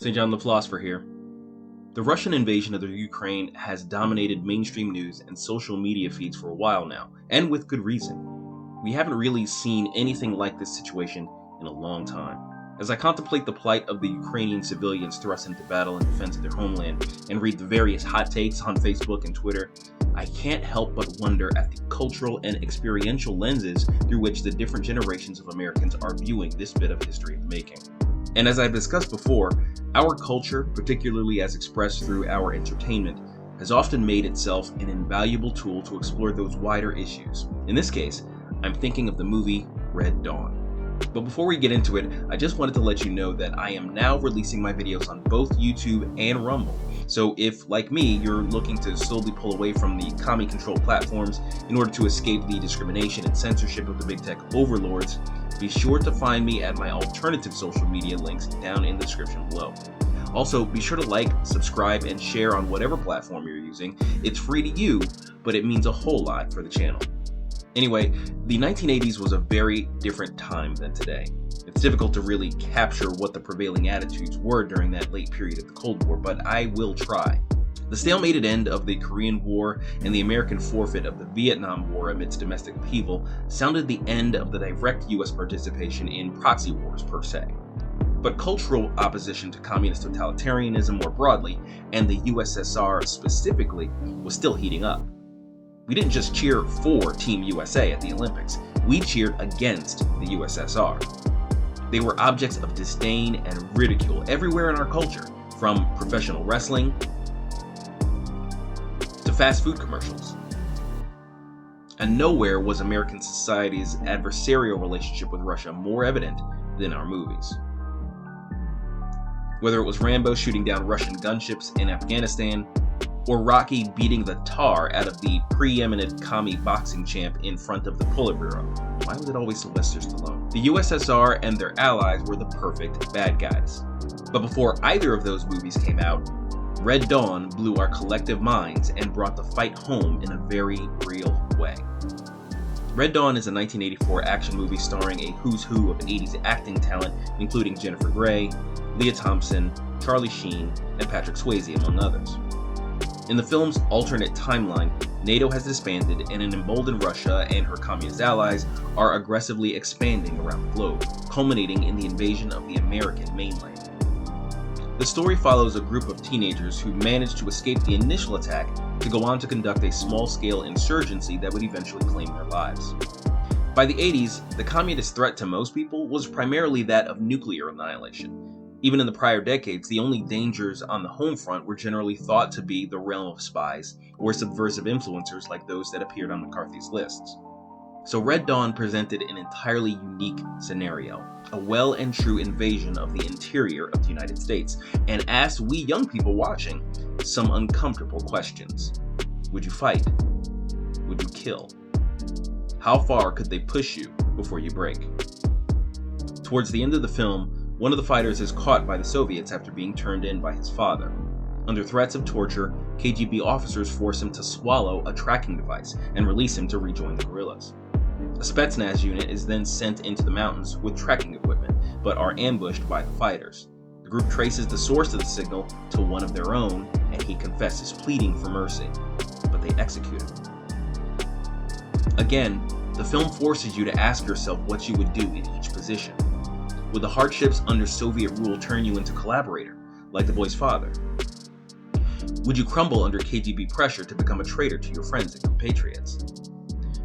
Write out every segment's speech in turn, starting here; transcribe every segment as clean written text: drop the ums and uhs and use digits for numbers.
St. John the Philosopher here. The Russian invasion of the Ukraine has dominated mainstream news and social media feeds for a while now, and with good reason. We haven't really seen anything like this situation in a long time. As I contemplate the plight of the Ukrainian civilians thrust into battle in defense of their homeland, and read the various hot takes on Facebook and Twitter, I can't help but wonder at the cultural and experiential lenses through which the different generations of Americans are viewing this bit of history in the making. And as I've discussed before, our culture, particularly as expressed through our entertainment, has often made itself an invaluable tool to explore those wider issues. In this case, I'm thinking of the movie Red Dawn. But before we get into it, I just wanted to let you know that I am now releasing my videos on both YouTube and Rumble. So if, like me, you're looking to slowly pull away from the commie-controlled platforms in order to escape the discrimination and censorship of the big tech overlords, be sure to find me at my alternative social media links down in the description below. Also, be sure to like, subscribe, and share on whatever platform you're using. It's free to you, but it means a whole lot for the channel. Anyway, the 1980s was a very different time than today. It's difficult to really capture what the prevailing attitudes were during that late period of the Cold War, but I will try. The stalemated end of the Korean War and the American forfeit of the Vietnam War amidst domestic upheaval sounded the end of the direct US participation in proxy wars per se. But cultural opposition to communist totalitarianism more broadly, and the USSR specifically, was still heating up. We didn't just cheer for Team USA at the Olympics, we cheered against the USSR. They were objects of disdain and ridicule everywhere in our culture, from professional wrestling to fast food commercials. And nowhere was American society's adversarial relationship with Russia more evident than our movies. Whether it was Rambo shooting down Russian gunships in Afghanistan, or Rocky beating the tar out of the preeminent commie boxing champ in front of the Politburo. Why was it always Sylvester Stallone? The USSR and their allies were the perfect bad guys. But before either of those movies came out, Red Dawn blew our collective minds and brought the fight home in a very real way. Red Dawn is a 1984 action movie starring a who's who of 80s acting talent, including Jennifer Grey, Leah Thompson, Charlie Sheen, and Patrick Swayze, among others. In the film's alternate timeline, NATO has disbanded and an emboldened Russia and her communist allies are aggressively expanding around the globe, culminating in the invasion of the American mainland. The story follows a group of teenagers who managed to escape the initial attack to go on to conduct a small-scale insurgency that would eventually claim their lives. By the 80s, the communist threat to most people was primarily that of nuclear annihilation. Even in the prior decades, the only dangers on the home front were generally thought to be the realm of spies or subversive influencers like those that appeared on McCarthy's lists. So Red Dawn presented an entirely unique scenario, a well and true invasion of the interior of the United States, and asked we young people watching some uncomfortable questions. Would you fight? Would you kill? How far could they push you before you break? Towards the end of the film, one of the fighters is caught by the Soviets after being turned in by his father. Under threats of torture, KGB officers force him to swallow a tracking device and release him to rejoin the guerrillas. A Spetsnaz unit is then sent into the mountains with tracking equipment, but are ambushed by the fighters. The group traces the source of the signal to one of their own, and he confesses, pleading for mercy, but they execute him. Again, the film forces you to ask yourself what you would do in each position. Would the hardships under Soviet rule turn you into a collaborator, like the boy's father? Would you crumble under KGB pressure to become a traitor to your friends and compatriots?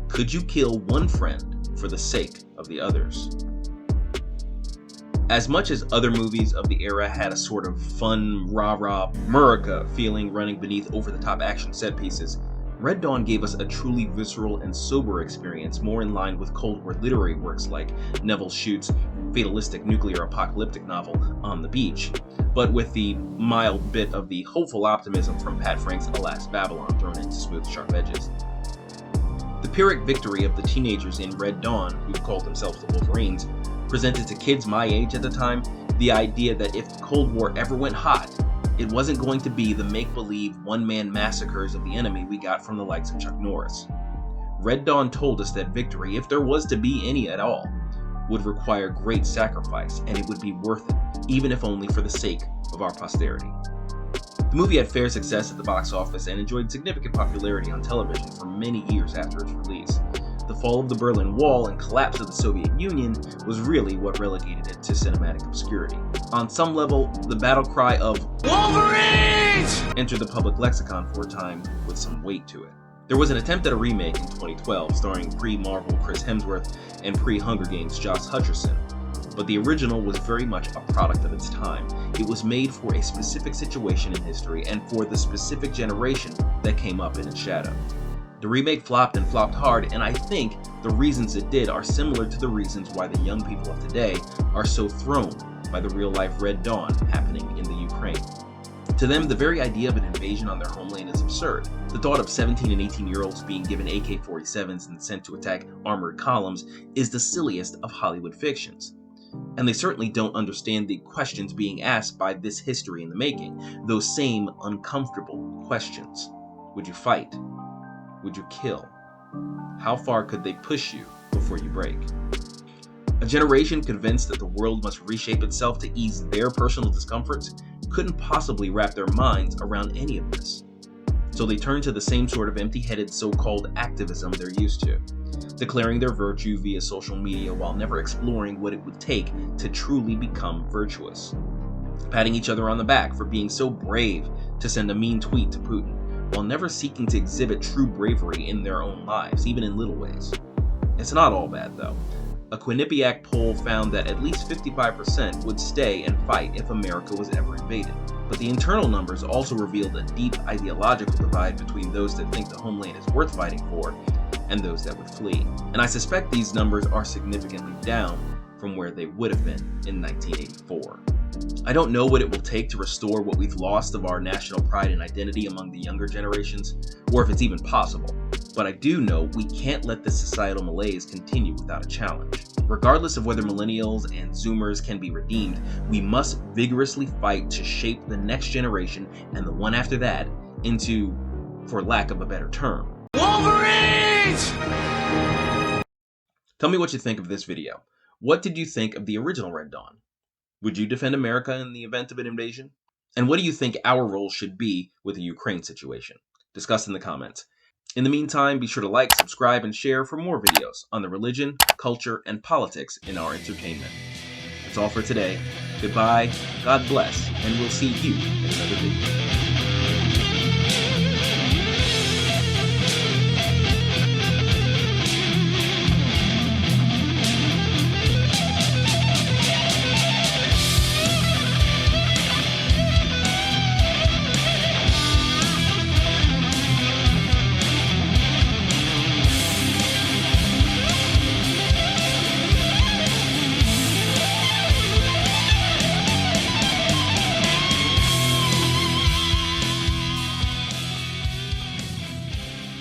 Could you kill one friend for the sake of the others? As much as other movies of the era had a sort of fun, rah-rah, America feeling running beneath over-the-top action set pieces, Red Dawn gave us a truly visceral and sober experience more in line with Cold War literary works like Nevil Shute's fatalistic nuclear apocalyptic novel On the Beach, but with the mild bit of the hopeful optimism from Pat Frank's Alas Babylon thrown into smooth, sharp edges. The Pyrrhic victory of the teenagers in Red Dawn, who called themselves the Wolverines, presented to kids my age at the time the idea that if the Cold War ever went hot, it wasn't going to be the make-believe one-man massacres of the enemy we got from the likes of Chuck Norris. Red Dawn told us that victory, if there was to be any at all, would require great sacrifice, and it would be worth it, even if only for the sake of our posterity. The movie had fair success at the box office and enjoyed significant popularity on television for many years after its release. The fall of the Berlin Wall and collapse of the Soviet Union was really what relegated it to cinematic obscurity. On some level, the battle cry of Wolverines entered the public lexicon for a time with some weight to it. There was an attempt at a remake in 2012 starring pre-Marvel Chris Hemsworth and pre-Hunger Games Josh Hutcherson, but the original was very much a product of its time. It was made for a specific situation in history and for the specific generation that came up in its shadow. The remake flopped and flopped hard, and I think the reasons it did are similar to the reasons why the young people of today are so thrown by the real-life Red Dawn happening in the Ukraine. To them, the very idea of an invasion on their homeland is absurd. The thought of 17 and 18-year-olds being given AK-47s and sent to attack armored columns is the silliest of Hollywood fictions. And they certainly don't understand the questions being asked by this history in the making, those same uncomfortable questions. Would you fight? Would you kill? How far could they push you before you break? A generation convinced that the world must reshape itself to ease their personal discomforts couldn't possibly wrap their minds around any of this. So they turned to the same sort of empty-headed so-called activism they're used to, declaring their virtue via social media while never exploring what it would take to truly become virtuous. Patting each other on the back for being so brave to send a mean tweet to Putin, while never seeking to exhibit true bravery in their own lives, even in little ways. It's not all bad, though. A Quinnipiac poll found that at least 55% would stay and fight if America was ever invaded. But the internal numbers also revealed a deep ideological divide between those that think the homeland is worth fighting for and those that would flee. And I suspect these numbers are significantly down from where they would have been in 1984. I don't know what it will take to restore what we've lost of our national pride and identity among the younger generations, or if it's even possible. But I do know we can't let this societal malaise continue without a challenge. Regardless of whether millennials and Zoomers can be redeemed, we must vigorously fight to shape the next generation and the one after that into, for lack of a better term, Wolverines! Tell me what you think of this video. What did you think of the original Red Dawn? Would you defend America in the event of an invasion? And what do you think our role should be with the Ukraine situation? Discuss in the comments. In the meantime, be sure to like, subscribe, and share for more videos on the religion, culture, and politics in our entertainment. That's all for today. Goodbye, God bless, and we'll see you in another video.